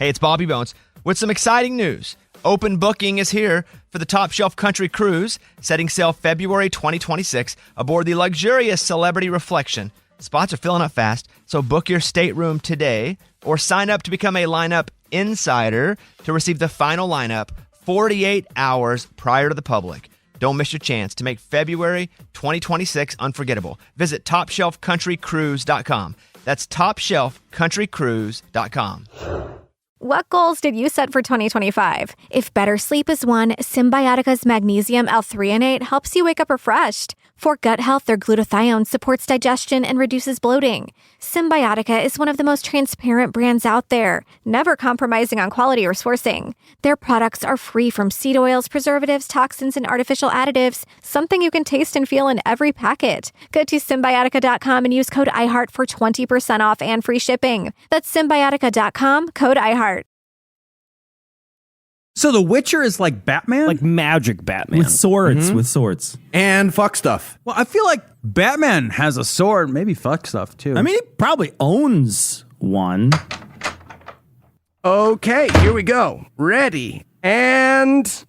Hey, it's Bobby Bones with some exciting news. Open booking is here for the Top Shelf Country Cruise, setting sail February 2026 aboard the luxurious Celebrity Reflection. Spots are filling up fast, so book your stateroom today or sign up to become a lineup insider to receive the final lineup 48 hours prior to the public. Don't miss your chance to make February 2026 unforgettable. Visit TopShelfCountryCruise.com. That's TopShelfCountryCruise.com. What goals did you set for 2025? If better sleep is one, Symbiotica's magnesium L-threonate helps you wake up refreshed. For gut health, their glutathione supports digestion and reduces bloating. Symbiotica is one of the most transparent brands out there, never compromising on quality or sourcing. Their products are free from seed oils, preservatives, toxins, and artificial additives, something you can taste and feel in every packet. Go to Symbiotica.com and use code iHeart for 20% off and free shipping. That's Symbiotica.com, code iHeart. So The Witcher is like Batman? Like magic Batman. With swords, with swords. And fuck stuff. Well, I feel like Batman has a sword, maybe fuck stuff too. I mean, he probably owns one. Okay, here we go. Ready. And...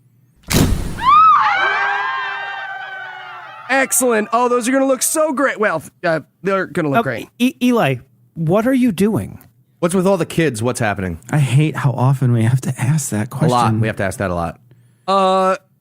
Excellent. Oh, those are going to look so great. Well, they're going to look great. Eli, what are you doing? What's with all the kids? What's happening? I hate how often we have to ask that question. A lot. We have to ask that a lot.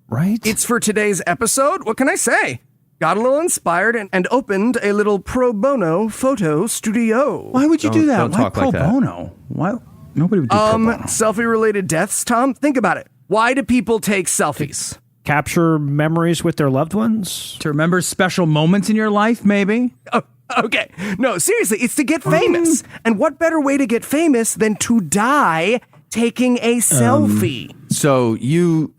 Right? It's for today's episode. What can I say? Got a little inspired and opened a little pro bono photo studio. Why would you do that? Don't Why talk pro like that. bono? Why? Nobody would do pro bono. Selfie-related deaths, Tom? Think about it. Why do people take selfies? Capture memories with their loved ones? To remember special moments in your life, maybe? Oh, okay. No, seriously, it's to get famous. And what better way to get famous than to die taking a selfie? So you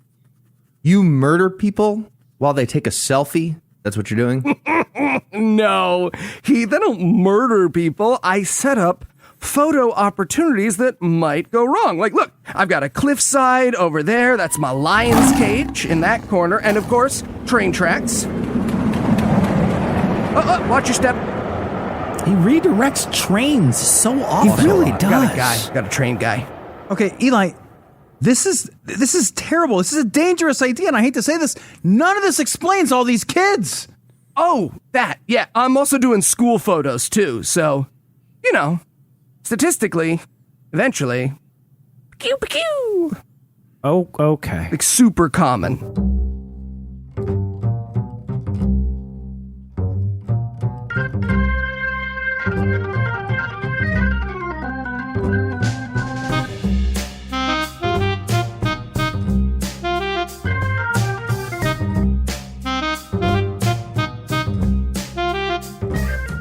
murder people while they take a selfie? That's what you're doing? No, Heath, I don't murder people. I set up photo opportunities that might go wrong. Like, look, I've got a cliffside over there. That's my lion's cage in that corner. And, of course, train tracks. Watch your step. He redirects trains so often. He really does. Got a train guy. Okay, Eli, this is terrible. This is a dangerous idea, and I hate to say this. None of this explains all these kids. Oh, that. Yeah, I'm also doing school photos, too. So, you know, statistically, eventually, pew. Oh, okay. Like super common.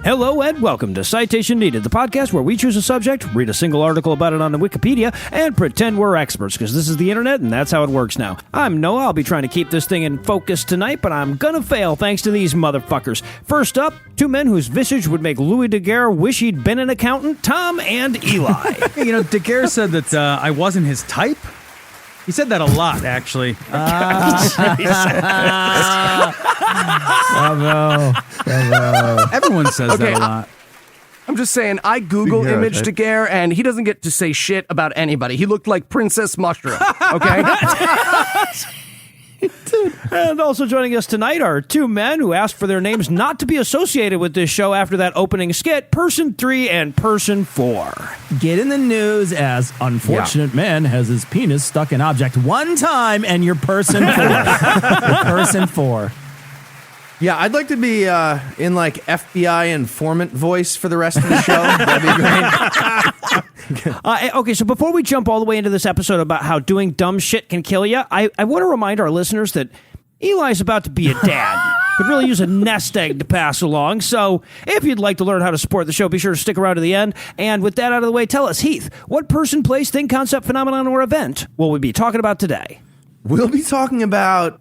Hello and welcome to Citation Needed, the podcast where we choose a subject, read a single article about it on the Wikipedia, and pretend we're experts, because this is the internet and that's how it works now. I'm Noah. I'll be trying to keep this thing in focus tonight, but I'm gonna fail thanks to these motherfuckers. First up, two men whose visage would make Louis Daguerre wish he'd been an accountant, Tom and Eli. You know, Daguerre said that I wasn't his type. He said that a lot, actually. Bravo. Everyone says that a lot. I'm just saying, I Google image Daguerre, and he doesn't get to say shit about anybody. He looked like Princess Mushroom, okay? And also joining us tonight are two men who asked for their names not to be associated with this show after that opening skit, Person 3 and Person 4. Get in the news as unfortunate man has his penis stuck in object one time and you're Person 4. You're Person 4. Yeah, I'd like to be in like FBI informant voice for the rest of the show. That'd be great. Okay, so before we jump all the way into this episode about how doing dumb shit can kill you, I want to remind our listeners that Eli's about to be a dad. Could really use a nest egg to pass along. So if you'd like to learn how to support the show, be sure to stick around to the end. And with that out of the way, tell us, Heath, what person, place, thing, concept, phenomenon, or event will we be talking about today? We'll be talking about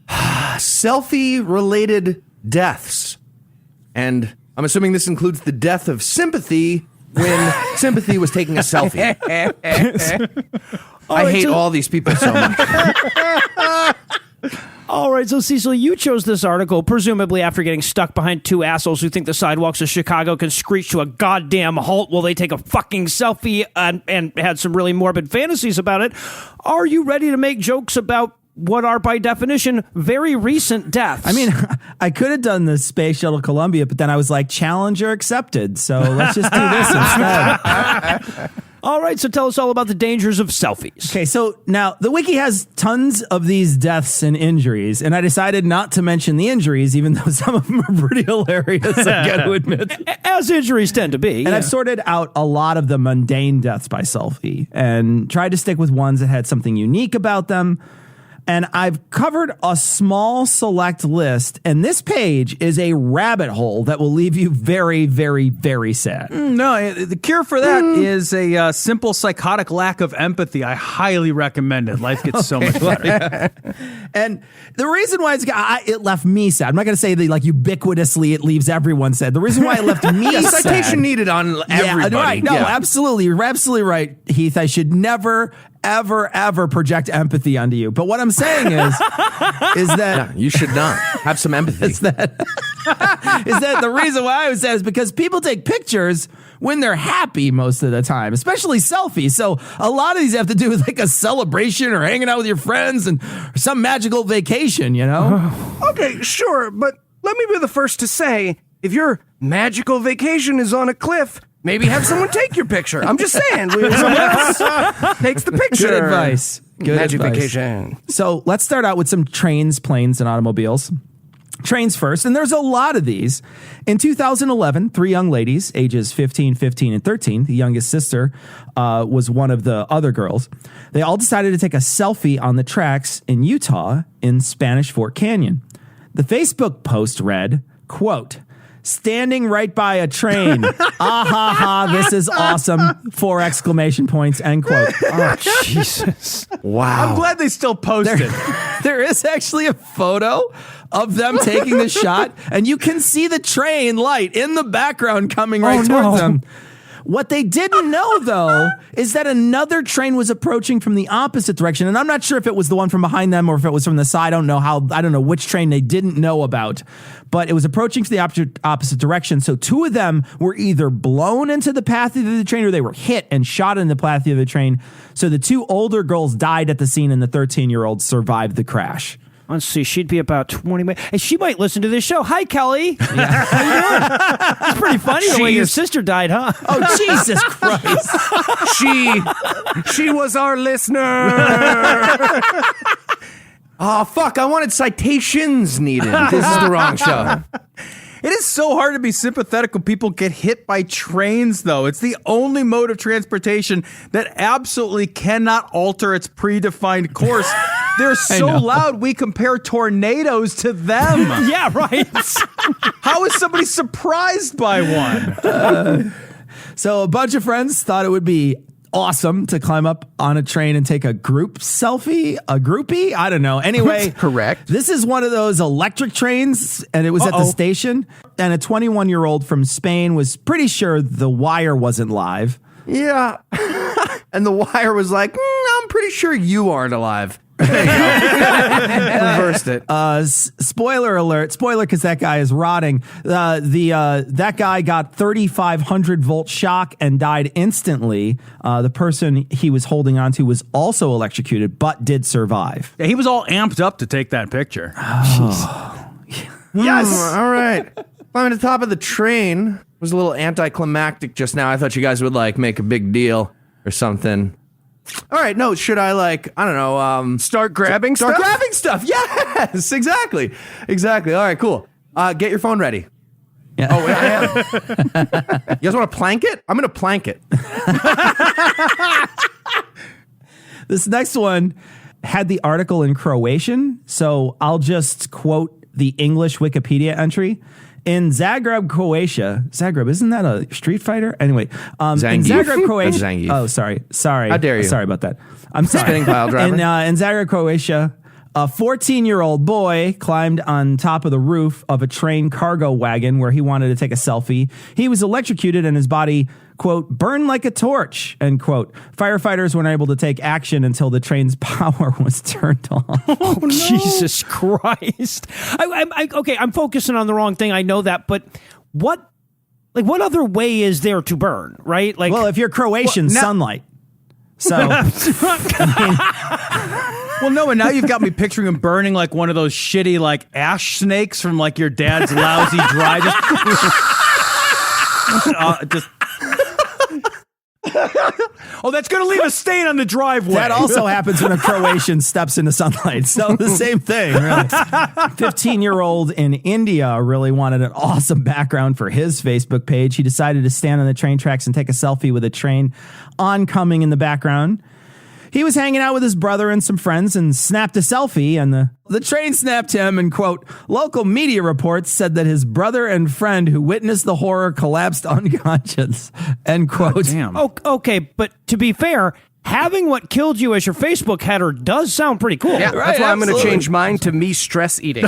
selfie-related deaths. And I'm assuming this includes the death of Sympathy when Sympathy was taking a selfie. I hate all these people so much. All right, so Cecil, you chose this article, presumably after getting stuck behind two assholes who think the sidewalks of Chicago can screech to a goddamn halt while they take a fucking selfie and had some really morbid fantasies about it. Are you ready to make jokes about what are, by definition, very recent deaths? I mean, I could have done the Space Shuttle Columbia, but then I was like, challenger accepted. So let's just do this instead. All right, so tell us all about the dangers of selfies. Okay, so now the wiki has tons of these deaths and injuries, and I decided not to mention the injuries, even though some of them are pretty hilarious, I got to admit. As injuries tend to be. And I've sorted out a lot of the mundane deaths by selfie and tried to stick with ones that had something unique about them. And I've covered a small select list, and this page is a rabbit hole that will leave you very, very, very sad. No, the cure for that is a simple psychotic lack of empathy. I highly recommend it. Life gets so much better. And the reason why it left me sad, I'm not going to say that like ubiquitously it leaves everyone sad. The reason why it left me sad. Citation needed on everybody. Yeah, right. No, absolutely. You're absolutely right, Heath. I should never, ever project empathy onto you. But what I'm saying is that you should not have some empathy. Is that the reason why I was sad is because people take pictures when they're happy most of the time, especially selfies. So a lot of these have to do with like a celebration or hanging out with your friends and some magical vacation, you know? Okay, sure, but let me be the first to say, if your magical vacation is on a cliff, maybe have someone take your picture. I'm just saying. Someone else takes the picture. Good advice. Good Magic advice. vacation. So let's start out with some trains, planes, and automobiles. Trains first, and there's a lot of these. In 2011, 3 young ladies, ages 15, 15, and 13, the youngest sister was one of the other girls. They all decided to take a selfie on the tracks in Utah in Spanish Fork Canyon. The Facebook post read, quote, "Standing right by a train. Ah ha ha, this is awesome. 4 exclamation points, end quote." Oh, Jesus. Wow. I'm glad they still posted. There is actually a photo of them taking the shot, and you can see the train light in the background coming right towards them. What they didn't know, though, is that another train was approaching from the opposite direction. And I'm not sure if it was the one from behind them or if it was from the side. I don't know which train they didn't know about. But it was approaching to the opposite direction. So 2 of them were either blown into the path of the train or they were hit and shot in the path of the train. So the 2 older girls died at the scene and the 13-year-old survived the crash. Let's see, she'd be about 20 minutes. And she might listen to this show. Hi, Kelly. Yeah. How you doing? It's pretty funny the way your sister died, huh? Oh, Jesus Christ. She was our listener. Oh, fuck. I wanted citations needed. This is the wrong show. It is so hard to be sympathetic when people get hit by trains, though. It's the only mode of transportation that absolutely cannot alter its predefined course. They're so loud, we compare tornadoes to them. Yeah, right. How is somebody surprised by one? So a bunch of friends thought it would be awesome to climb up on a train and take a group selfie, a groupie. I don't know. Anyway, Correct. This is one of those electric trains, and it was at the station. And a 21-year-old from Spain was pretty sure the wire wasn't live. Yeah. And the wire was like, I'm pretty sure you aren't alive. There you go. Reversed it. Spoiler alert. Spoiler because that guy is rotting. That guy got 3,500 volt shock and died instantly. The person he was holding onto was also electrocuted, but did survive. Yeah, he was all amped up to take that picture. Yes. All right. Climbing to the top of the train was a little anticlimactic just now. I thought you guys would like make a big deal or something. All right, no, should I like, I don't know, Start grabbing stuff? Start grabbing stuff. Yes, exactly. Exactly. All right, cool. Get your phone ready. Yeah. Oh, wait, I am. You guys want to plank it? I'm going to plank it. This next one had the article in Croatian, so I'll just quote the English Wikipedia entry. In Zagreb, Croatia, isn't that a Street Fighter? Anyway, in Zagreb, Croatia. Zangief. Oh, sorry. How dare you? Sorry about that. I'm sorry. Spinning pile driver. In Zagreb, Croatia, a 14-year-old boy climbed on top of the roof of a train cargo wagon where he wanted to take a selfie. He was electrocuted and his body quote, burn like a torch, end quote. Firefighters weren't able to take action until the train's power was turned off. Oh, no. Jesus Christ. I'm focusing on the wrong thing. I know that, but what other way is there to burn, right? Like, well, if you're Croatian, sunlight. So, Well, no, and now you've got me picturing him burning like one of those shitty like ash snakes from like your dad's lousy dry. Just oh, that's going to leave a stain on the driveway. that also happens when a Croatian steps into sunlight. So the same thing, really. 15-year-old in India really wanted an awesome background for his Facebook page. He decided to stand on the train tracks and take a selfie with a train oncoming in the background. He was hanging out with his brother and some friends and snapped a selfie, and the train snapped him, and, quote, local media reports said that his brother and friend who witnessed the horror collapsed unconscious, end quote. Damn. Oh, okay, but to be fair, having what killed you as your Facebook header does sound pretty cool. Yeah, Right, that's why I'm going to absolutely. change mine to me stress eating.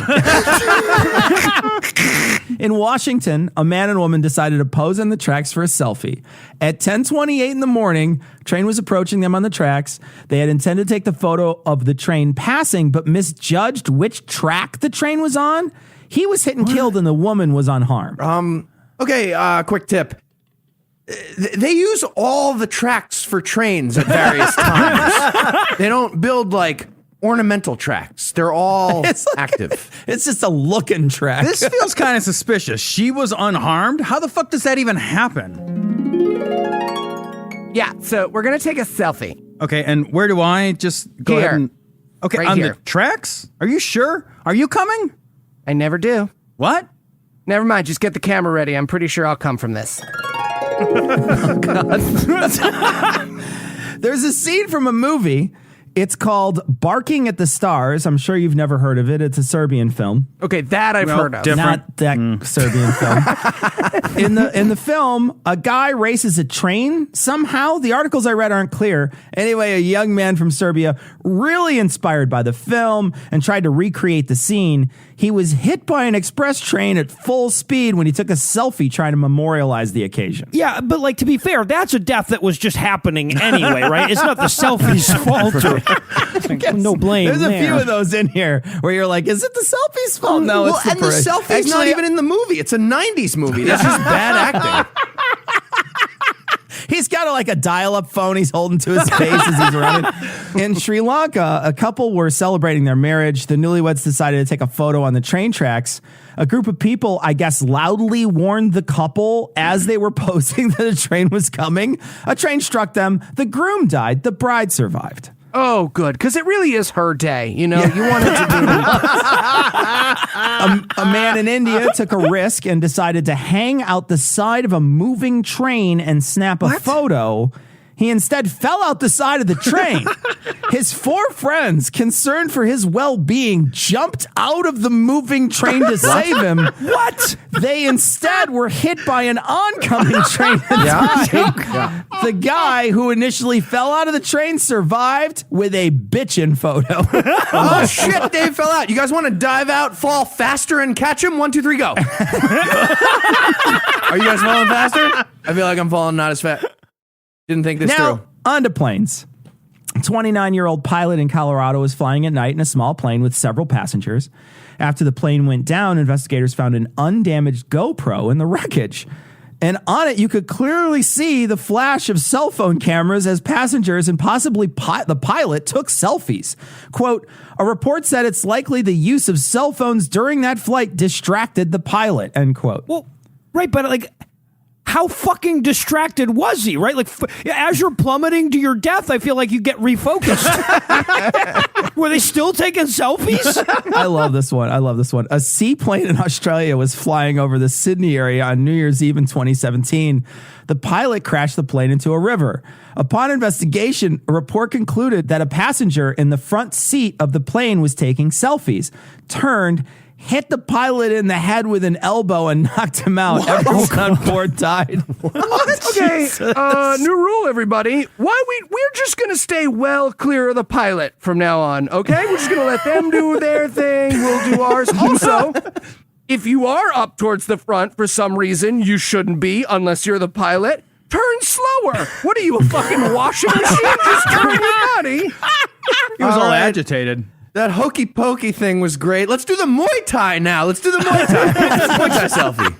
In Washington, a man and woman decided to pose on the tracks for a selfie. At 10:28 in the morning, train was approaching them on the tracks. They had intended to take the photo of the train passing, but misjudged which track the train was on. He was hit and killed, and the woman was unharmed. Okay, quick tip. They use all the tracks for trains at various times. They don't build like ornamental tracks. They're all active. It's just a looking track. This feels kind of suspicious. She was unharmed? How the fuck does that even happen? Yeah, so we're going to take a selfie. Okay, and where do I just go Here. ahead and... Okay, Right on here. the tracks? Are you sure? Are you coming? I never do. What? Never mind, just get the camera ready. I'm pretty sure I'll come from this. There's a scene from a movie. It's called Barking at the Stars. I'm sure you've never heard of it. It's a Serbian film. Okay, that I've heard of. Not that Serbian film. In the film, a guy races a train somehow. The articles I read aren't clear. Anyway, a young man from Serbia, really inspired by the film and tried to recreate the scene. He was hit by an express train at full speed when he took a selfie trying to memorialize the occasion. Yeah, but like, to be fair, that's a death that was just happening anyway, right? It's not the selfie's fault. No blame. There's a there. few of those in here where you're like, is it the selfie's fault? No, Well, it's the and the parade. selfie's not Actually, even in the movie. It's a 90s movie. That's just bad acting. He's got like a dial-up phone he's holding to his face as he's running. In Sri Lanka, a couple were celebrating their marriage. The newlyweds decided to take a photo on the train tracks. A group of people, I guess, loudly warned the couple as they were posing that a train was coming. A train struck them. The groom died. The bride survived. Oh, good, because it really is her day. You know, you wanted to do. A man in India took a risk and decided to hang out the side of a moving train and snap a photo. He instead fell out the side of the train. His four friends, concerned for his well-being, jumped out of the moving train to save him. What? They instead were hit by an oncoming train and died. The guy who initially fell out of the train survived with a bitchin' photo. Oh, shit, Dave fell out. You guys want to dive out, fall faster, and catch him? 1, 2, 3, go. Are you guys falling faster? I feel like I'm falling not as fast. Didn't think this Now, through. on to planes. A 29-year-old pilot in Colorado was flying at night in a small plane with several passengers. After the plane went down, investigators found an undamaged GoPro in the wreckage. And on it, you could clearly see the flash of cell phone cameras as passengers and possibly the pilot took selfies. Quote, a report said it's likely the use of cell phones during that flight distracted the pilot, end quote. Well, right, but like, how fucking distracted was he, right? Like, as you're plummeting to your death, I feel like you get refocused. Were they still taking selfies? I love this one. A seaplane in Australia was flying over the Sydney area on New Year's Eve in 2017. The pilot crashed the plane into a river. Upon investigation, a report concluded that a passenger in the front seat of the plane was taking selfies, turned, hit the pilot in the head with an elbow and knocked him out. Everyone on board died. Okay, new rule, everybody. We're just going to stay well clear of the pilot from now on, okay? We're just going to let them do their thing. We'll do ours. Also, if you are up towards the front for some reason, you shouldn't be unless you're the pilot. Turn slower. What are you, a fucking washing machine? Just turn your body. He was all right. agitated. That hokey pokey thing was great. Let's do the Muay Thai now. Let's do the Muay Thai. Muay Thai selfie.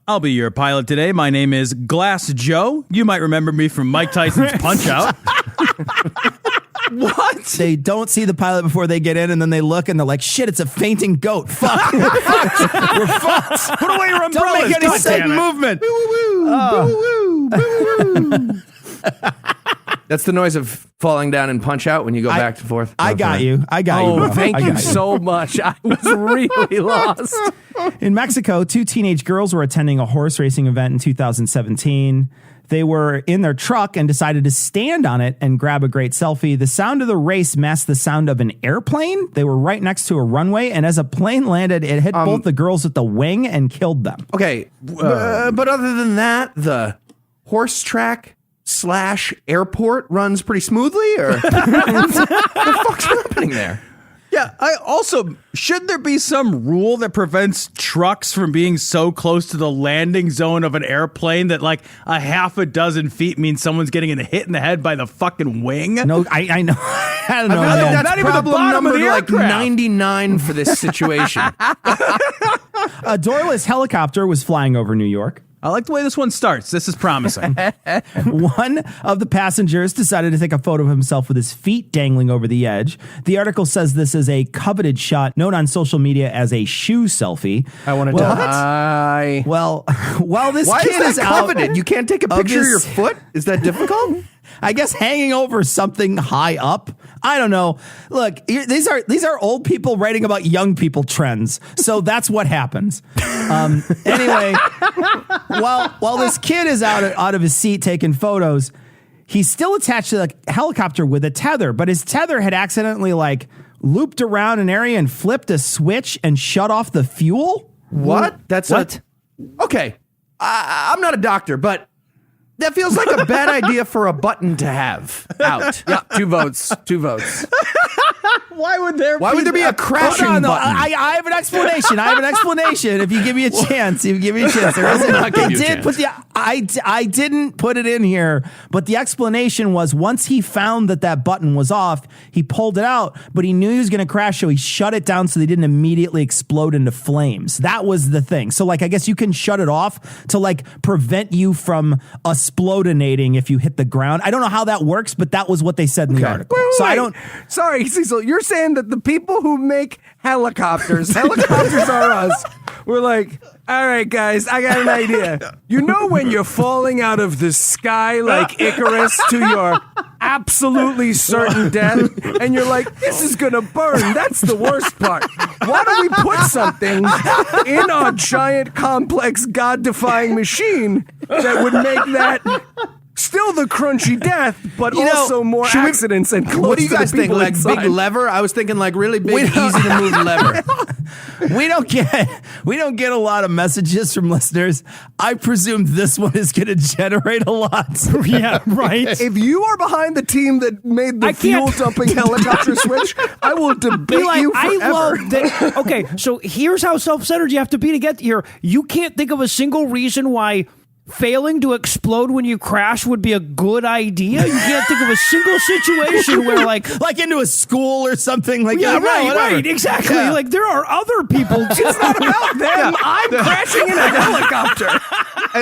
I'll be your pilot today. My name is Glass Joe. You might remember me from Mike Tyson's Punch-Out. What? They don't see the pilot before they get in, and then they look and they're like, shit, it's a fainting goat. Fuck. We're fucked. Put away your umbrellas. Don't make any God sudden damn it. movement. That's the noise of falling down and punch out when you go back and forth. I got you. I got you. Oh, bro. thank I you got so much. I was really lost. In Mexico, 2 teenage girls were attending a horse racing event in 2017. They were in their truck and decided to stand on it and grab a great selfie. The sound of the race matched the sound of an airplane. They were right next to a runway, and as a plane landed, it hit both the girls at the wing and killed them. Okay, but other than that, the horse track / airport runs pretty smoothly, or what the fuck's happening there? Yeah, I also, should there be some rule that prevents trucks from being so close to the landing zone of an airplane that like a half a dozen feet means someone's getting hit in the head by the fucking wing? No, I know. I don't know. I feel like man. that's Not even the problem bottom of number the like aircraft. 99 for this situation. A doorless helicopter was flying over New York. I like the way this one starts. This is promising. One of the passengers decided to take a photo of himself with his feet dangling over the edge. The article says this is a coveted shot known on social media as a shoe selfie. I want to die. Well, while this Why kid is that out coveted? You can't take a picture of your this- foot? Is that difficult? I guess hanging over something high up. I don't know. Look, these are old people writing about young people trends. So that's what happens. Anyway, while this kid is out of his seat taking photos, he's still attached to the helicopter with a tether, but his tether had accidentally like looped around an area and flipped a switch and shut off the fuel. What? That's What? Okay. I'm not a doctor, but that feels like a bad idea for a button to have out. Yeah, 2 votes. 2 votes. Why would there be a crashing Hold on, button? I have an explanation. If you give me a chance. There isn't. not give you a did put I didn't put it in here, but the explanation was once he found that button was off, he pulled it out, but he knew he was going to crash, so he shut it down so they didn't immediately explode into flames. That was the thing. So like, I guess you can shut it off to like prevent you from explodinating if you hit the ground. I don't know how that works, but that was what they said in the article. So I don't. Sorry, Cecil. You're saying that the people who make helicopters are us. We're like, all right, guys, I got an idea. You know when you're falling out of the sky like Icarus to your absolutely certain death, and you're like, this is gonna burn. That's the worst part. Why don't we put something in our giant, complex, God-defying machine that would make that still the crunchy death, but also more accidents and close What do you to the guys think? people Like inside? big lever? I was thinking like really big, easy to move lever. We don't get a lot of messages from listeners. I presume this one is going to generate a lot. Yeah, right. If you are behind the team that made the I can't- fuel dumping helicopter switch, I will debate Like, you I forever. love that. Okay, so here's how self-centered you have to be to get here. You can't think of a single reason why failing to explode when you crash would be a good idea. You can't think of a single situation where like into a school or something like yeah, that. right, exactly. Yeah. Like there are other people. It's not about them. I'm crashing in a helicopter.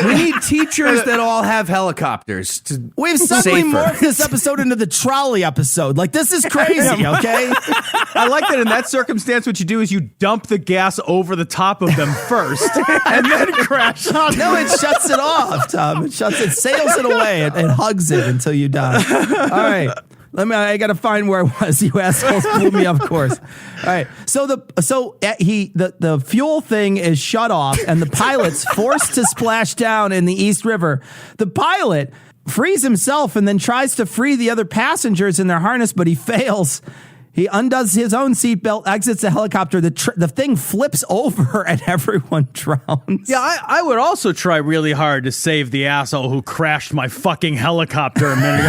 We need teachers that all have helicopters. We've suddenly Safer. morphed this episode into the trolley episode. Like, this is crazy, okay? I like that in that circumstance, what you do is you dump the gas over the top of them first and then crash on No, it shuts it off, Tom. It sails it away. It hugs it until you die. All right. I got to find where I was. You assholes pulled me off course. All right. So the fuel thing is shut off and the pilot's forced to splash down in the East River. The pilot frees himself and then tries to free the other passengers in their harness, but he fails. He undoes his own seatbelt, exits the helicopter. The thing flips over and everyone drowns. Yeah, I would also try really hard to save the asshole who crashed my fucking helicopter a minute ago.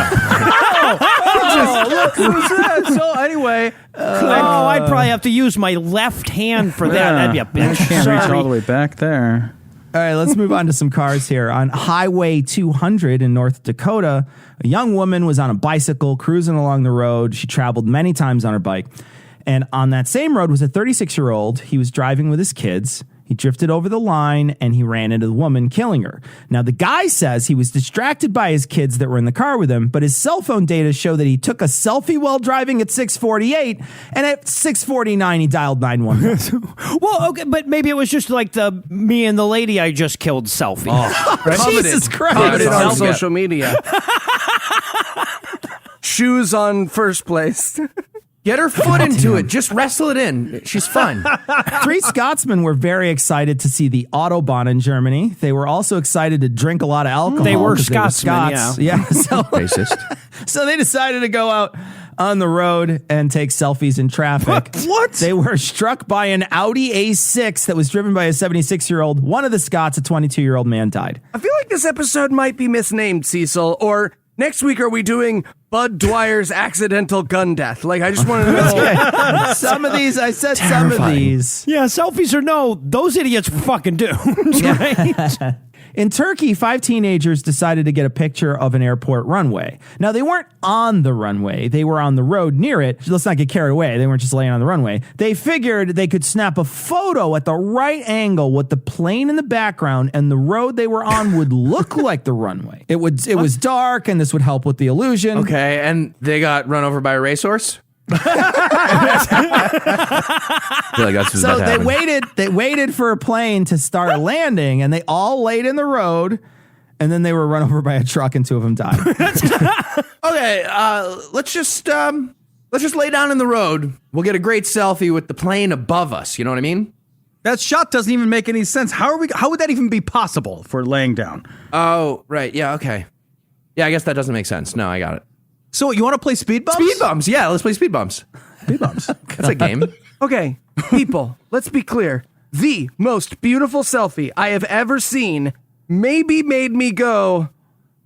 Look who's that. So anyway, I'd probably have to use my left hand for that. That'd be a bitch. I can't reach Sorry. all the way back there. All right, let's move on to some cars here. On Highway 200 in North Dakota, a young woman was on a bicycle cruising along the road. She traveled many times on her bike. And on that same road was a 36-year-old. He was driving with his kids. He drifted over the line and he ran into the woman, killing her. Now, the guy says he was distracted by his kids that were in the car with him, but his cell phone data show that he took a selfie while driving at 6:48, and at 6:49 he dialed 911. Well, okay, but maybe it was just like the me and the lady I just killed selfie. Jesus Christ. Coveted on Sounds good. social media. Shoes on first place. Get her foot into it. Just wrestle it in. She's fun. 3 Scotsmen were very excited to see the Autobahn in Germany. They were also excited to drink a lot of alcohol. They were 'cause Scotsmen, Scots. Yeah. So, Racist. so they decided to go out on the road and take selfies in traffic. What? They were struck by an Audi A6 that was driven by a 76-year-old. One of the Scots, a 22-year-old man, died. I feel like this episode might be misnamed, Cecil, or next week are we doing Bud Dwyer's accidental gun death? Like, I just want to know. Some of these, I said some of these. Yeah, selfies or no, those idiots were fucking doomed, right? In Turkey, 5 teenagers decided to get a picture of an airport runway. Now, they weren't on the runway. They were on the road near it. Let's not get carried away. They weren't just laying on the runway. They figured they could snap a photo at the right angle with the plane in the background, and the road they were on would look like the runway. It was dark, and this would help with the illusion. Okay, and they got run over by a racehorse? I feel like that's what's about So to happen. they waited for a plane to start landing, and they all laid in the road, and then they were run over by a truck, and 2 of them died. Okay, let's just lay down in the road. We'll get a great selfie with the plane above us. You know what I mean? That shot doesn't even make any sense. How would that even be possible if we're laying down? Oh, right. Yeah, okay. Yeah, I guess that doesn't make sense. No, I got it. So you want to play speed bumps? Speed bumps. Yeah, let's play speed bumps. Speed bumps. That's a game. Okay, people, let's be clear. The most beautiful selfie I have ever seen maybe made me go,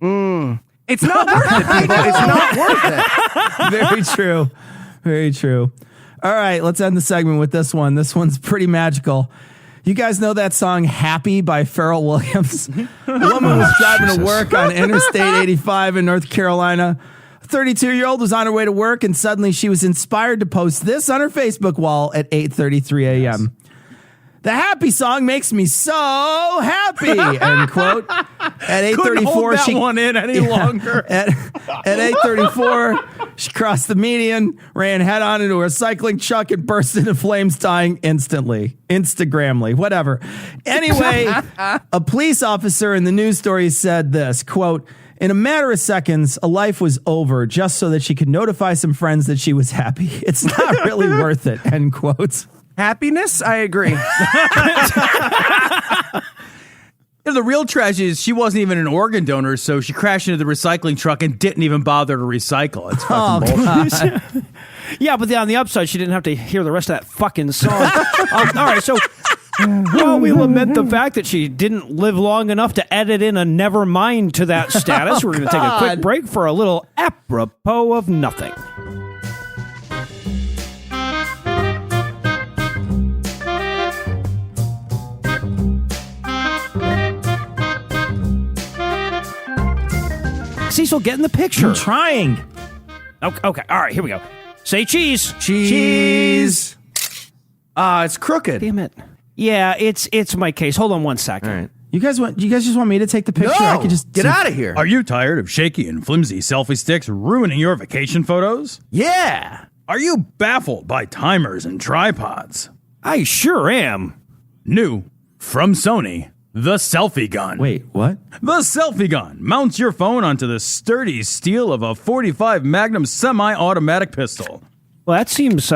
It's not worth it, people. It's not worth it. Very true. Very true. All right, let's end the segment with this one. This one's pretty magical. You guys know that song Happy by Pharrell Williams? A woman was driving to work on Interstate 85 in North Carolina. A 32-year-old was on her way to work, and suddenly she was inspired to post this on her Facebook wall at 8:33 a.m. The happy song makes me so happy, end quote. At 8:34, she one in any longer. At 8:34, she crossed the median, ran head on into a recycling truck, and burst into flames, dying instantly. Instagramly, whatever. Anyway, a police officer in the news story said this, quote, "In a matter of seconds, a life was over just so that she could notify some friends that she was happy. It's not really worth it," end quote. Happiness? I agree. The real tragedy is she wasn't even an organ donor, so she crashed into the recycling truck and didn't even bother to recycle. It's fucking bullshit. Yeah, but on the upside, she didn't have to hear the rest of that fucking song. All right, so while we lament the fact that she didn't live long enough to edit in a never mind to that status, we're going to take a quick break for a little apropos of nothing. Cecil, get in the picture. I'm trying. Okay, all right, here we go. Say cheese. Cheese. It's crooked. Damn it. Yeah, it's my case. Hold on one second. All right. You guys just want me to take the picture? No, I could just get out of here. Are you tired of shaky and flimsy selfie sticks ruining your vacation photos? Yeah. Are you baffled by timers and tripods? I sure am. New from Sony, the Selfie Gun. Wait, what? The Selfie Gun mounts your phone onto the sturdy steel of a .45 Magnum semi-automatic pistol. Well, that seems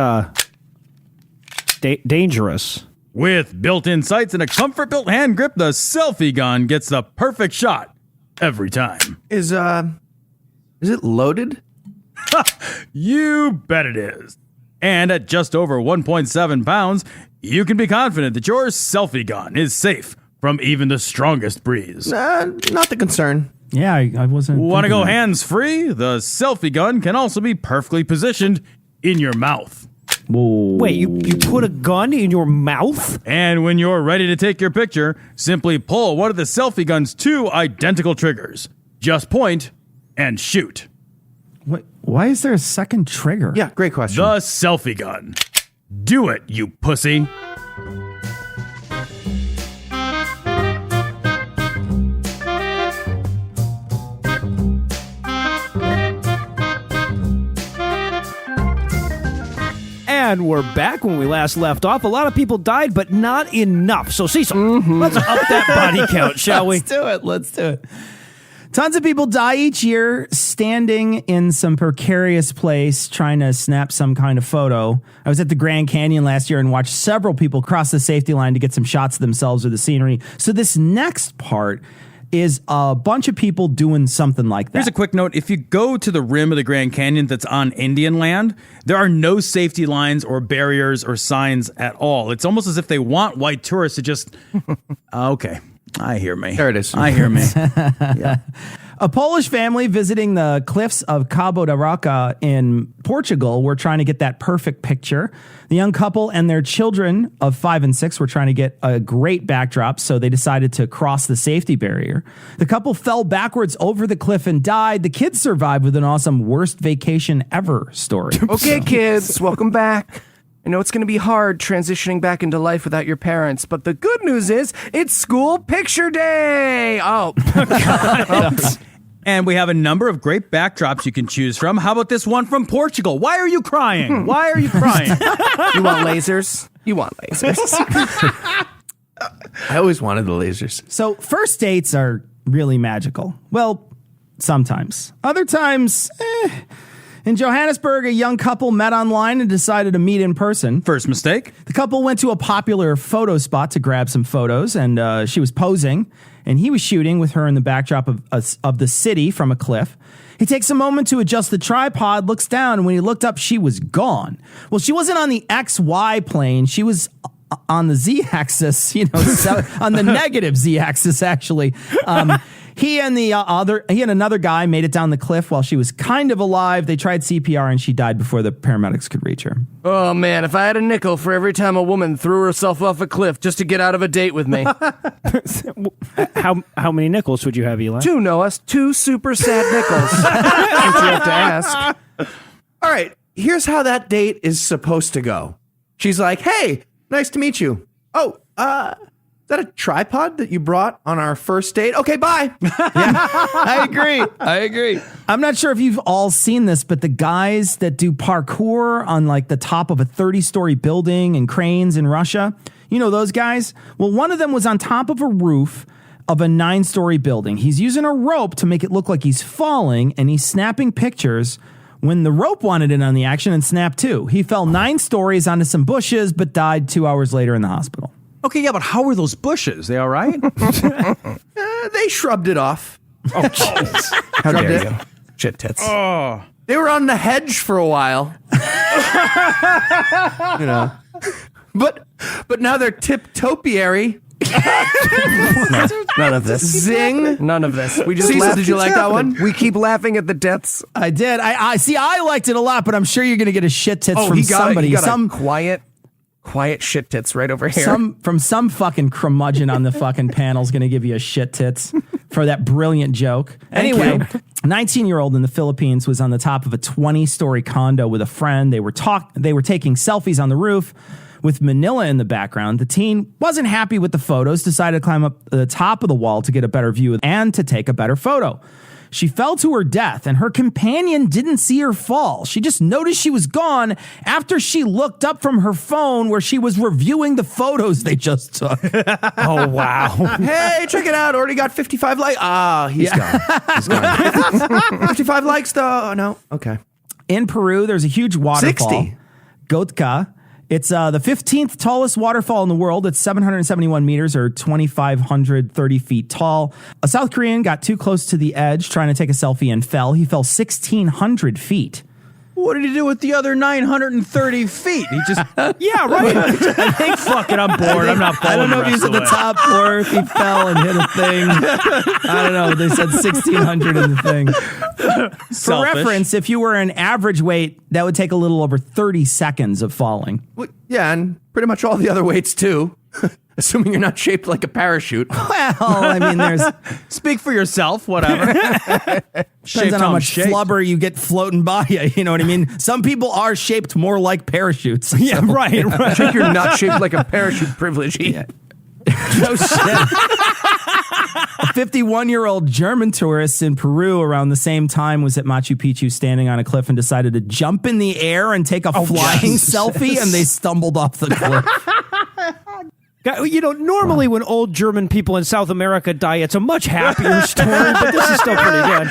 dangerous. With built-in sights and a comfort-built hand grip, the Selfie Gun gets the perfect shot every time. Is it loaded? You bet it is. And at just over 1.7 pounds, you can be confident that your Selfie Gun is safe from even the strongest breeze. Not the concern. Yeah, I wasn't. Want to thinking go that. hands-free? The Selfie Gun can also be perfectly positioned in your mouth. Whoa. Wait, you put a gun in your mouth? And when you're ready to take your picture, simply pull one of the selfie gun's 2 identical triggers. Just point and shoot. Wait, why is there a second trigger? Yeah, great question. The selfie gun. Do it, you pussy. And we're back. When we last left off, a lot of people died, but not enough. So, Cecil, let's up that body count, shall we? Let's do it. Tons of people die each year standing in some precarious place trying to snap some kind of photo. I was at the Grand Canyon last year and watched several people cross the safety line to get some shots of themselves or the scenery. So this next part is a bunch of people doing something like that. Here's a quick note. If you go to the rim of the Grand Canyon that's on Indian land, there are no safety lines or barriers or signs at all. It's almost as if they want white tourists to just... Okay. I hear me. There it is. I hear me. Yeah. A Polish family visiting the cliffs of Cabo da Roca in Portugal were trying to get that perfect picture. The young couple and their children of 5 and 6 were trying to get a great backdrop, so they decided to cross the safety barrier. The couple fell backwards over the cliff and died. The kids survived with an awesome worst vacation ever story. Okay, kids, welcome back. I know it's going to be hard transitioning back into life without your parents, but the good news is it's school picture day. Oh, And we have a number of great backdrops you can choose from. How about this one from Portugal? Why are you crying? Why are you crying? you want lasers? You want lasers. I always wanted the lasers. So first dates are really magical. Well, sometimes. Other times, In Johannesburg, a young couple met online and decided to meet in person. First mistake. The couple went to a popular photo spot to grab some photos, and she was posing, and he was shooting with her in the backdrop of the city from a cliff. He takes a moment to adjust the tripod, looks down, and when he looked up, she was gone. Well, she wasn't on the XY plane. She was on the Z-axis, on the negative Z-axis, actually. He and another guy made it down the cliff while she was kind of alive. They tried CPR and she died before the paramedics could reach her. Oh man, if I had a nickel for every time a woman threw herself off a cliff just to get out of a date with me. How many nickels would you have, Eli? 2, Noah. 2 super sad nickels. If you have to ask. All right, here's how that date is supposed to go. She's like, hey, nice to meet you. Oh, is that a tripod that you brought on our first date? Okay, bye. I agree. I'm not sure if you've all seen this, but the guys that do parkour on like the top of a 30-story building and cranes in Russia, you know those guys? Well, one of them was on top of a roof of a 9-story building. He's using a rope to make it look like he's falling, and he's snapping pictures when the rope wanted in on the action and snapped too. He fell 9 stories onto some bushes, but died 2 hours later in the hospital. Okay, yeah, but how were those bushes? They all right? They shrubbed it off. Oh, jeez. How dare you? Shit tits. Oh. They were on the hedge for a while. But now they're tip-topiary. None of this. Zing. None of this. We just Cecil, laughed. did you like that one? We keep laughing at the deaths. I did. I see. I liked it a lot, but I'm sure you're going to get a shit tits from somebody. He got some quiet shit tits right over here. Some fucking curmudgeon on the fucking panel's going to give you a shit tits for that brilliant joke. Anyway, a 19-year-old in the Philippines was on the top of a 20-story condo with a friend. They were taking selfies on the roof with Manila in the background. The teen wasn't happy with the photos, decided to climb up the top of the wall to get a better view and to take a better photo. She fell to her death, and her companion didn't see her fall. She just noticed she was gone after she looked up from her phone where she was reviewing the photos they just took. Oh, wow. Hey, check it out. Already got 55 likes. He's gone. He's gone. 55 likes, though. Oh, no. Okay. In Peru, there's a huge waterfall. 60. Gotka. It's the 15th tallest waterfall in the world. It's 771 meters or 2,530 feet tall. A South Korean got too close to the edge trying to take a selfie and fell. He fell 1,600 feet. What did he do with the other 930 feet? He just Yeah, right. I think, fuck it, I'm bored. I'm not I following don't know if he was at the top or if he fell and hit a thing. I don't know. They said 1,600 in the thing. For Selfish. reference, if you were an average weight, that would take a little over 30 seconds of falling. Well, yeah, and pretty much all the other weights too. Assuming you're not shaped like a parachute. Well, I mean, there's speak for yourself, whatever. depends on how much flubber you get floating by you. You know what I mean? Some people are shaped more like parachutes. Yeah, so- right. I think you're not shaped like a parachute privilege. No shit. A 51-year-old German tourist in Peru around the same time was at Machu Picchu standing on a cliff and decided to jump in the air and take a flying selfie, and they stumbled off the cliff. You know, normally when old German people in South America die, it's a much happier story, but this is still pretty good.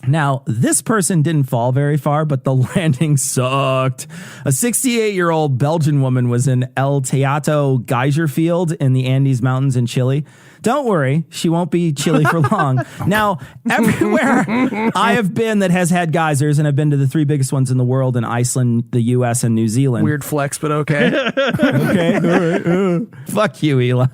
Now, this person didn't fall very far, but the landing sucked. A 68-year-old Belgian woman was in El Teatro geyser field in the Andes Mountains in Chile. Don't worry, she won't be chilly for long. Now, everywhere I have been that has had geysers, and I've been to the 3 biggest ones in the world in Iceland, the U.S., and New Zealand. Weird flex, but okay. Okay, all right. Fuck you, Eli.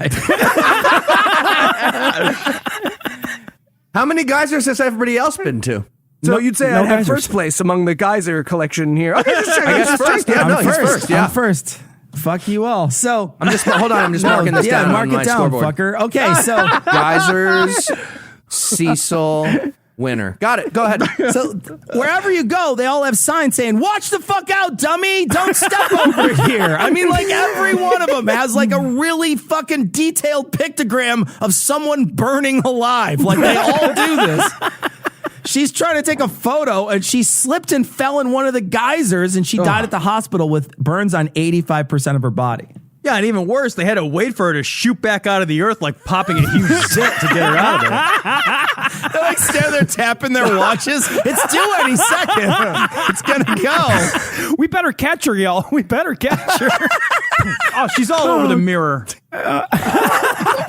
How many geysers has everybody else been to? So you'd say I'd have geysers. first place among the geyser collection here. Okay, just checking. I guess first. Yeah, no, he's first. Yeah. I'm first. Fuck you all. So I'm just hold on. I'm just marking this down. mark on it my down, scoreboard. fucker. Okay, so Geysers, Cecil, winner. Got it. Go ahead. So wherever you go, they all have signs saying, "Watch the fuck out, dummy! Don't step over here." I mean, like every one of them has like a really fucking detailed pictogram of someone burning alive. Like they all do this. She's trying to take a photo and she slipped and fell in one of the geysers and she died at the hospital with burns on 85% of her body. Yeah, and even worse, they had to wait for her to shoot back out of the earth like popping a huge zit to get her out of there. They like stand there tapping their watches. It's due any second. It's gonna go. We better catch her, y'all. We better catch her. Oh, she's all over the mirror.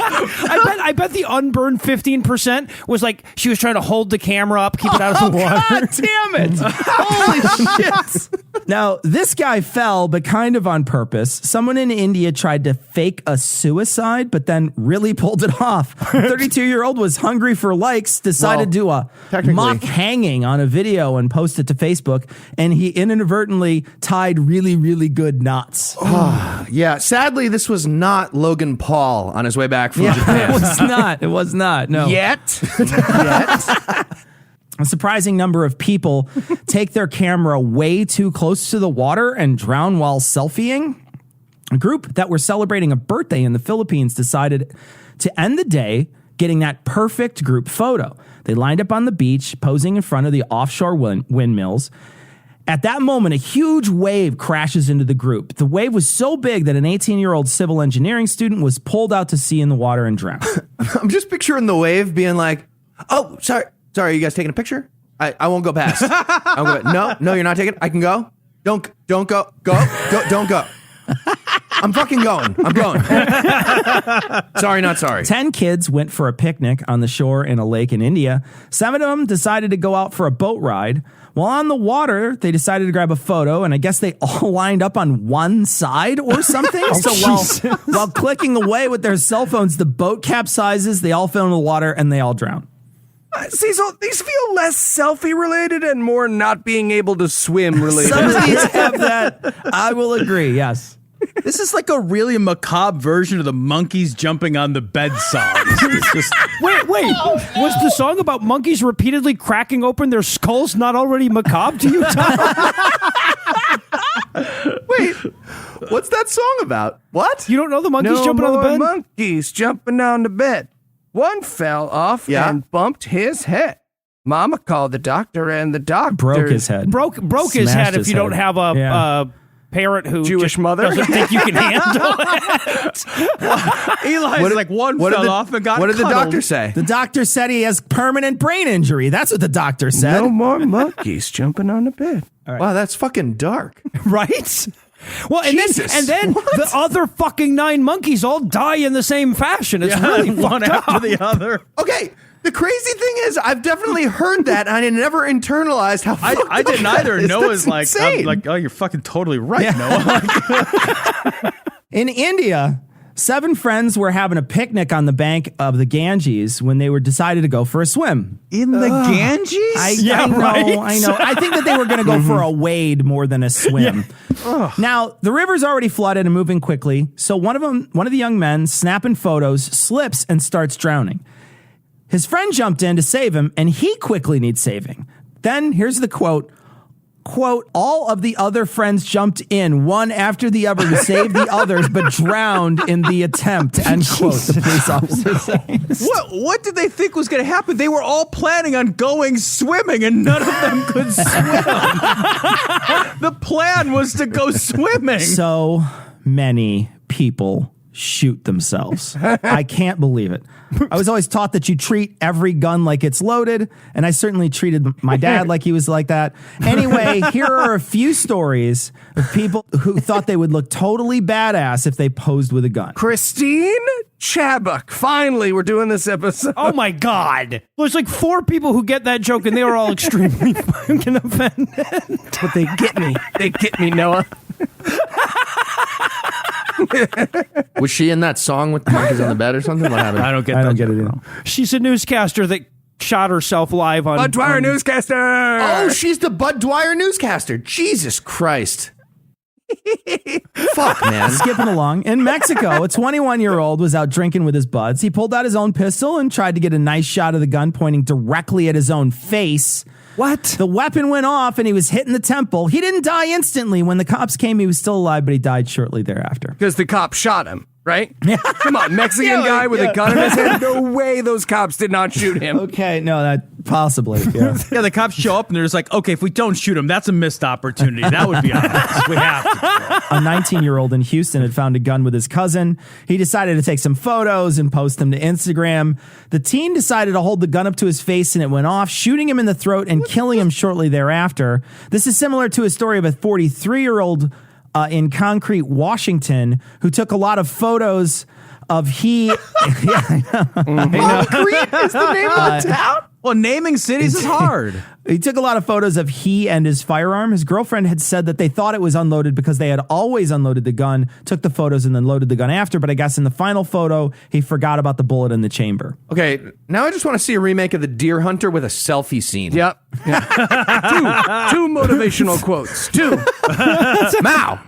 I bet the unburned 15% was like she was trying to hold the camera up, keep it out of the water. God damn it. Holy shit. Now, this guy fell, but kind of on purpose. Someone in India tried to fake a suicide, but then really pulled it off. A 32-year-old was hungry for likes, decided to do a mock hanging on a video and post it to Facebook, and he inadvertently tied really, really good knots. Yeah. Sadly, this was not Logan Paul on his way back from Japan. It was not. It was not. No. Yet. A surprising number of people take their camera way too close to the water and drown while selfieing. A group that were celebrating a birthday in the Philippines decided to end the day getting that perfect group photo. They lined up on the beach, posing in front of the offshore windmills. At that moment, a huge wave crashes into the group. The wave was so big that an 18-year-old civil engineering student was pulled out to sea in the water and drowned. I'm just picturing the wave being like, "Oh, sorry, you guys taking a picture? I won't go past. I won't go past. No, you're not taking. I can go. Don't go. Don't go. I'm fucking going. I'm going. Sorry, not sorry. 10 kids went for a picnic on the shore in a lake in India. 7 of them decided to go out for a boat ride. While on the water, they decided to grab a photo, and I guess they all lined up on one side or something. While clicking away with their cell phones, the boat capsizes, they all fell in the water, and they all drown. Cecil, these feel less selfie related and more not being able to swim related. Some of these have that. I will agree, yes. This is like a really macabre version of the monkeys jumping on the bed song. It's just, Wait, was the song about monkeys repeatedly cracking open their skulls not already macabre to you, Tom? Wait, what's that song about? What? You don't know the monkeys no jumping on the more bed? monkeys jumping on the bed. One fell off Yeah. and bumped his head. Mama called the doctor, and the doctor Broke his head. Broke his Smashed head if his you don't head. have a Yeah. parent who Jewish just mother? doesn't think you can handle it. Eli's like one fell off and got What did the cuddled. doctor say? The doctor said he has permanent brain injury. That's what the doctor said. No more monkeys jumping on the bed. Wow, that's fucking dark. Right? Well, and Jesus, then the other fucking 9 monkeys all die in the same fashion. It's really one fucked after up. the other. Okay, The crazy thing is, I've definitely heard that, and I never internalized how. I didn't either. Noah's like, I'm like, oh, you're fucking totally right, Noah. In India, 7 friends were having a picnic on the bank of the Ganges when they were decided to go for a swim. In the Ganges? I know. I think that they were going to go for a wade more than a swim. Now, the river's already flooded and moving quickly, so one of the young men, snapping photos, slips and starts drowning. His friend jumped in to save him, and he quickly needs saving. Then, here's the quote, all of the other friends jumped in, one after the other, to save the others, but drowned in the attempt, end quote, the police officer says. What did they think was going to happen? They were all planning on going swimming, and none of them could swim. The plan was to go swimming. So many people shoot themselves. I can't believe it. I was always taught that you treat every gun like it's loaded, and I certainly treated my dad like he was like that. Anyway, here are a few stories of people who thought they would look totally badass if they posed with a gun. Christine Chabuk. Finally, we're doing this episode. Oh my God. There's like 4 people who get that joke, and they were all extremely fucking offended. But they get me. They get me, Noah. Was she in that song with the monkeys on the bed or something? What happened? I don't get it. Either. She's a newscaster that shot herself live on... Bud Dwyer newscaster. Oh, she's the Bud Dwyer newscaster. Jesus Christ. Fuck, man. Skipping along. In Mexico, a 21-year-old was out drinking with his buds. He pulled out his own pistol and tried to get a nice shot of the gun pointing directly at his own face. What? The weapon went off and he was hit in the temple. He didn't die instantly. When the cops came, he was still alive, but he died shortly thereafter. Because the cop shot him, right? Come on, Mexican guy with a gun in his head. No way those cops did not shoot him. Okay, no, that possibly. Yeah. Yeah, the cops show up and they're just like, okay, if we don't shoot him, that's a missed opportunity. That would be on us. We have to. A 19-year-old in Houston had found a gun with his cousin. He decided to take some photos and post them to Instagram. The teen decided to hold the gun up to his face and it went off, shooting him in the throat and killing him shortly thereafter. This is similar to a story of a 43-year-old in Concrete, Washington, who took a lot of photos of he... Yeah, I know. Concrete is the name of the town? Well, naming cities is hard. He took a lot of photos of he and his firearm. His girlfriend had said that they thought it was unloaded because they had always unloaded the gun, took the photos, and then loaded the gun after. But I guess in the final photo, he forgot about the bullet in the chamber. Okay, now I just want to see a remake of The Deer Hunter with a selfie scene. Yep. Two motivational quotes. 2. Mao.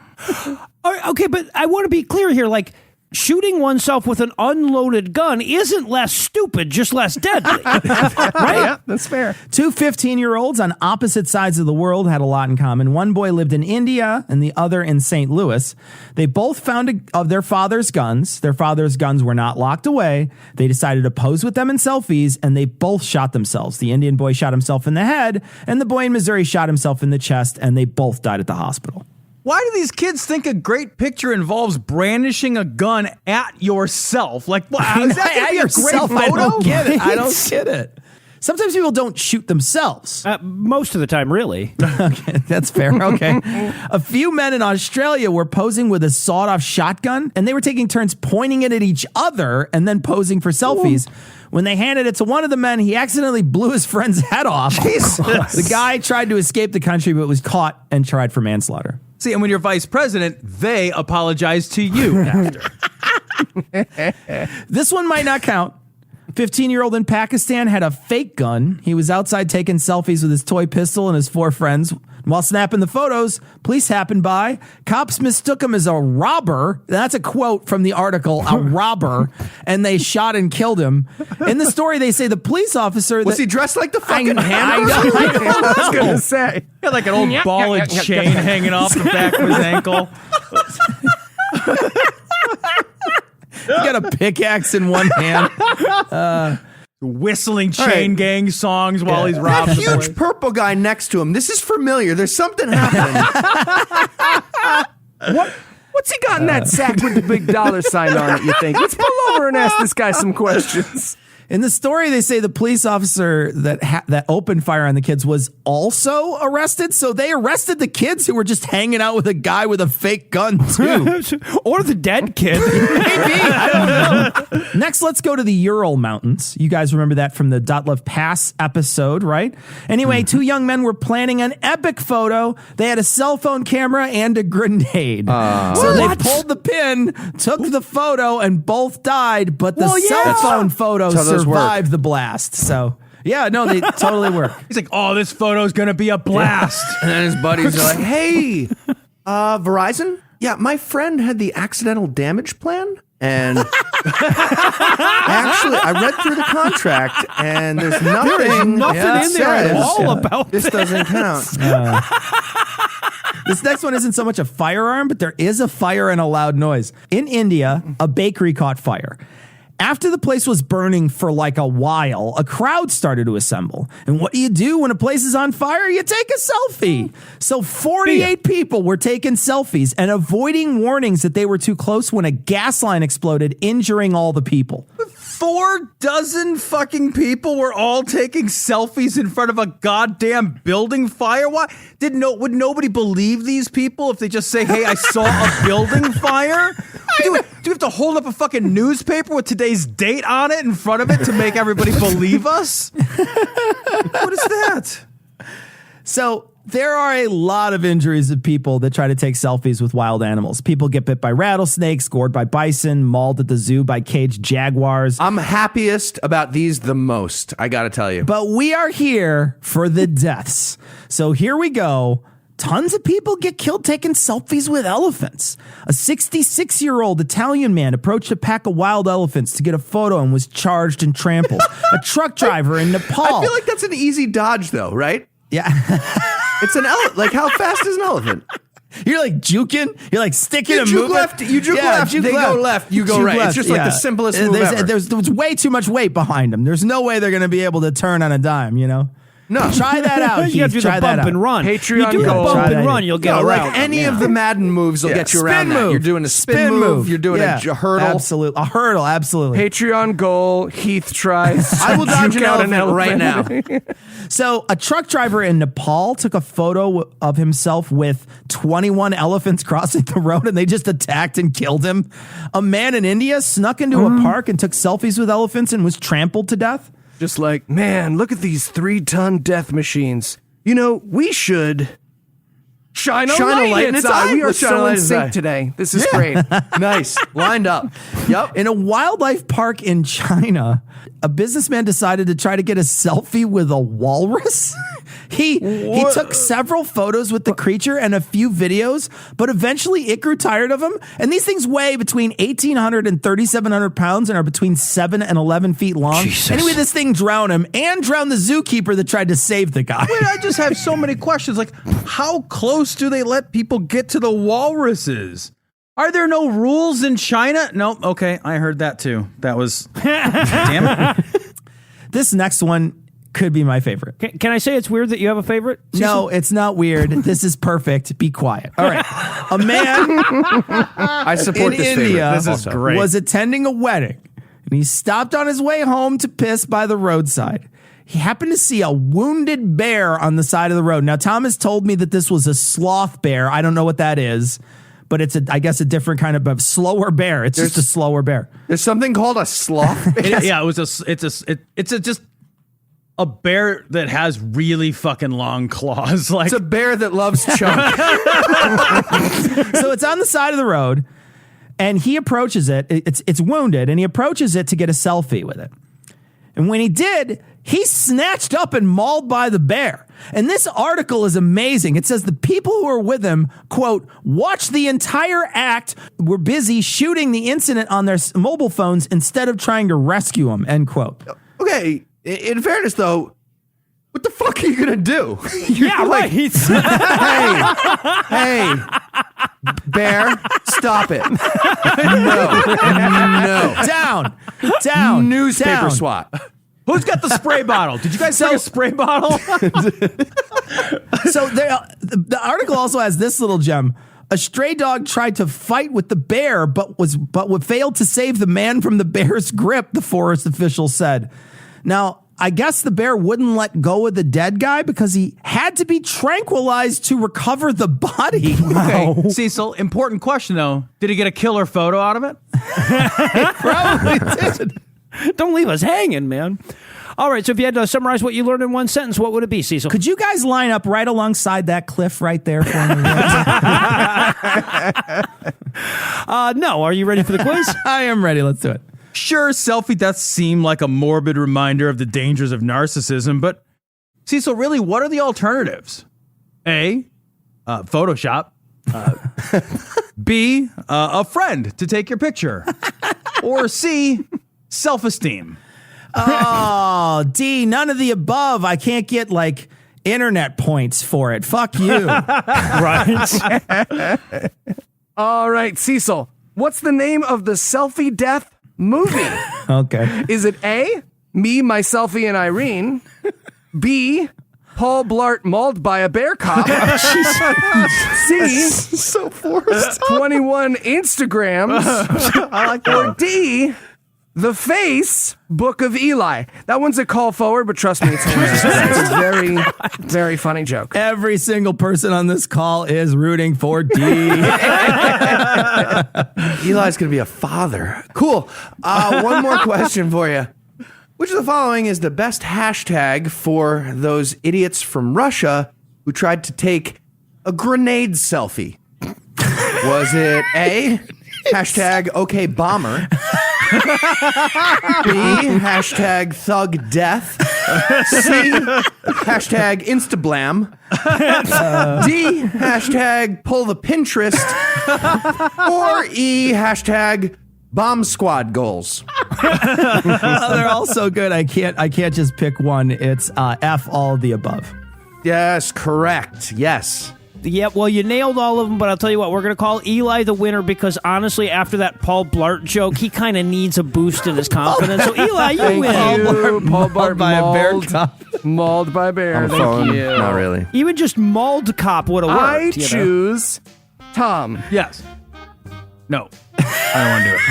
Okay, but I want to be clear here. Like, shooting oneself with an unloaded gun isn't less stupid, just less deadly. Right? Yeah, that's fair. 2 15-year-olds on opposite sides of the world had a lot in common. One boy lived in India and the other in St. Louis. They both found of their father's guns. Their father's guns were not locked away. They decided to pose with them in selfies, and they both shot themselves. The Indian boy shot himself in the head, and the boy in Missouri shot himself in the chest, and they both died at the hospital. Why do these kids think a great picture involves brandishing a gun at yourself? Like, what? Is that going to be a great photo? I don't get it. I don't get it. Sometimes people don't shoot themselves. Most of the time, really. Okay, that's fair. Okay. A few men in Australia were posing with a sawed-off shotgun, and they were taking turns pointing it at each other and then posing for selfies. Ooh. When they handed it to one of the men, he accidentally blew his friend's head off. Jesus. The guy tried to escape the country, but was caught and tried for manslaughter. See, and when you're vice president, they apologize to you after. This one might not count. 15-year-old in Pakistan had a fake gun. He was outside taking selfies with his toy pistol and his 4 friends. While snapping the photos, police happened by. Cops mistook him as a robber. That's a quote from the article, a robber, and they shot and killed him. In the story, they say the police officer... Was he dressed like the fucking hammer? I was going to say. He had like an old ball and chain hanging off the back of his ankle. He got a pickaxe in one hand. Whistling chain gang songs while he's robbing. That huge purple guy next to him. This is familiar. There's something happening. What's he got in that sack with the big dollar sign on it, you think? Let's pull over and ask this guy some questions. In the story, they say the police officer that opened fire on the kids was also arrested. So they arrested the kids who were just hanging out with a guy with a fake gun, too. Or the dead kid. Maybe. I don't know. Next, let's go to the Ural Mountains. You guys remember that from the Dyatlov Pass episode, right? Anyway, two young men were planning an epic photo. They had a cell phone camera and a grenade. So they pulled the pin, took the photo, and both died, but the cell phone photo survived the blast. So, yeah, no, they totally work. He's like, oh, this photo's going to be a blast. And then his buddies are like, hey, Verizon? Yeah, my friend had the accidental damage plan. And actually, I read through the contract, and there's nothing, in there at all about this. Doesn't count. This next one isn't so much a firearm, but there is a fire and a loud noise. In India, a bakery caught fire. After the place was burning for like a while, a crowd started to assemble. And what do you do when a place is on fire? You take a selfie. So 48 people were taking selfies and avoiding warnings that they were too close when a gas line exploded, injuring all the people. 4 dozen fucking people were all taking selfies in front of a goddamn building fire. Why would nobody believe these people if they just say, "Hey, I saw a building fire"? Do you have to hold up a fucking newspaper with today's date on it in front of it to make everybody believe us? What is that? So there are a lot of injuries of people that try to take selfies with wild animals. People get bit by rattlesnakes, gored by bison, mauled at the zoo by caged jaguars. I'm happiest about these the most, I gotta tell you. But we are here for the deaths. So here we go. Tons of people get killed taking selfies with elephants. A 66-year-old Italian man approached a pack of wild elephants to get a photo and was charged and trampled. A truck driver in Nepal. I feel like that's an easy dodge, though, right? Yeah. It's an elephant. Like, how fast is an elephant? You're like juking. You're like sticking You and juke moving. left. You juke left. They go left. You go Juke right. left, It's just like the simplest move ever. There's way too much weight behind them. There's no way they're going to be able to turn on a dime, you know? No. Try that out, Heath. You have to do Try the that bump out. and run. Patreon you do the goal. bump Try and that. run, you'll get No, around. like any of the Madden moves will get you around Spin that. move. You're doing a spin move. You're doing a hurdle. Absolutely. A hurdle, absolutely. Patreon goal. Heath tries. I will dodge juke an out elephant right now. now. So a truck driver in Nepal took a photo of himself with 21 elephants crossing the road, and they just attacked and killed him. A man in India snuck into a park and took selfies with elephants and was trampled to death. Just like, man, look at these 3-ton death machines. You know, we should shine a light in its eye. We are so in sync today. This is great. Nice. Lined up. Yep. In a wildlife park in China, a businessman decided to try to get a selfie with a walrus. He took several photos with the creature and a few videos, but eventually it grew tired of him. And these things weigh between 1,800 and 3,700 pounds and are between 7 and 11 feet long. Jesus. Anyway, this thing drowned him and drowned the zookeeper that tried to save the guy. Wait, I just have so many questions. Like, how close do they let people get to the walruses? Are there no rules in China? No. Okay, I heard that too. That was... Damn it. This next one could be my favorite. Can I say it's weird that you have a favorite? No, it's not weird. This is perfect. Be quiet. All right. A man I support in this India favorite. This is great. was attending a wedding, and he stopped on his way home to piss by the roadside. He happened to see a wounded bear on the side of the road. Now, Thomas told me that this was a sloth bear. I don't know what that is, but it's I guess a different kind of slower bear. It's just a slower bear. There's something called a sloth. Yeah, it's just a bear that has really fucking long claws. Like, It's a bear that loves chunk. So it's on the side of the road, and he approaches it. It's wounded, and he approaches it to get a selfie with it. And when he did, he's snatched up and mauled by the bear. And this article is amazing. It says the people who were with him, quote, watched the entire act, were busy shooting the incident on their mobile phones instead of trying to rescue him, end quote. Okay, in fairness, though, what the fuck are you going to do? Yeah, right. Hey, bear, stop it. No. Down. Newspaper down. swat. who's got the spray bottle? Did you guys take a spray bottle? So the article also has this little gem. A stray dog tried to fight with the bear, but failed to save the man from the bear's grip, the forest official said. Now, I guess the bear wouldn't let go of the dead guy because he had to be tranquilized to recover the body. Okay, Cecil, important question though. Did he get a killer photo out of it? Probably did. Don't leave us hanging, man. All right, so if you had to summarize what you learned in one sentence, what would it be, Cecil? Could you guys line up right alongside that cliff right there for me? No. Are you ready for the quiz? I am ready. Let's do it. Sure, selfie deaths seem like a morbid reminder of the dangers of narcissism, but Cecil, really, what are the alternatives? A, Photoshop. B, a friend to take your picture. Or C, self-esteem. Oh, D, none of the above. I can't get like internet points for it. Fuck you. Right. All right, Cecil, what's the name of the selfie death movie? Okay. Is it A, Me, My Selfie, and Irene? B, Paul Blart mauled by a bear cop? C, So forced. 21 Instagrams? I like Or D, The Face, Book of Eli? That one's a call forward, but trust me, it's hilarious. It's a very, very funny joke. Every single person on this call is rooting for D. Eli's going to be a father. Cool. One more question for you. Which of the following is the best hashtag for those idiots from Russia who tried to take a grenade selfie? Was it A, hashtag OK Bomber? B, hashtag Thug Death? C, hashtag Instablam? D, hashtag Pull the Pinterest? Or E, hashtag Bomb Squad Goals? They're all so good. I can't just pick one. It's F, all of the above. Yes, correct. Yes. Yeah, well, you nailed all of them, but I'll tell you what, we're going to call Eli the winner because honestly, after that Paul Blart joke, he kind of needs a boost in his confidence. So, Eli, you win. Paul Blart by a bear mauled, cop. mauled by a bear. On the Thank phone. you. Not really. Even just mauled cop would have I worked. you know? choose Tom. Yes. No. I don't want to do it.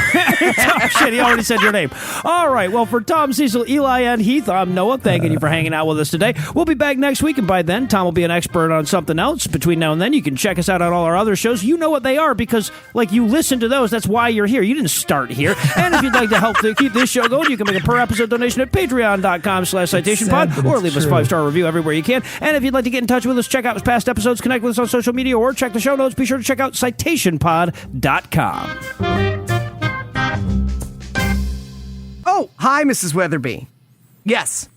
Oh, shit, he already said your name. All right, well, for Tom, Cecil, Eli, and Heath, I'm Noah. Thanking you for hanging out with us today. We'll be back next week, and by then, Tom will be an expert on something else. Between now and then, you can check us out on all our other shows. You know what they are because, like, you listen to those. That's why you're here. You didn't start here. And if you'd like to help to keep this show going, you can make a per-episode donation at patreon.com/citationpod or leave us a 5-star review everywhere you can. And if you'd like to get in touch with us, check out past episodes, connect with us on social media, or check the show notes, be sure to check out citationpod.com. Oh, hi, Mrs. Weatherby. Yes,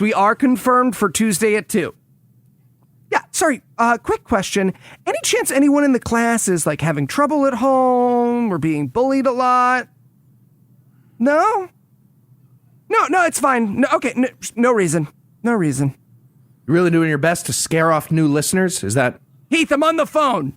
we are confirmed for Tuesday at 2. Yeah, sorry, quick question. Any chance anyone in the class is, like, having trouble at home or being bullied a lot? No? No, it's fine. No, okay, no reason. No reason. You're really doing your best to scare off new listeners? Is that... Heath, I'm on the phone.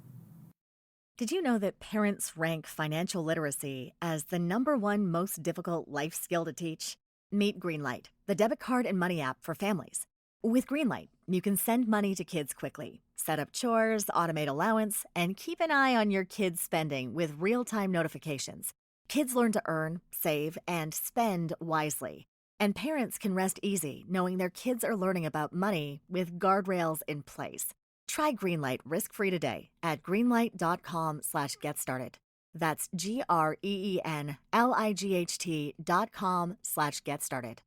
Did you know that parents rank financial literacy as the #1 most difficult life skill to teach? Meet Greenlight, the debit card and money app for families. With Greenlight, you can send money to kids quickly, set up chores, automate allowance, and keep an eye on your kids' spending with real-time notifications. Kids learn to earn, save, and spend wisely. And parents can rest easy knowing their kids are learning about money with guardrails in place. Try Greenlight risk-free today at greenlight.com/getstarted. That's GREENLIGHT.com/getstarted.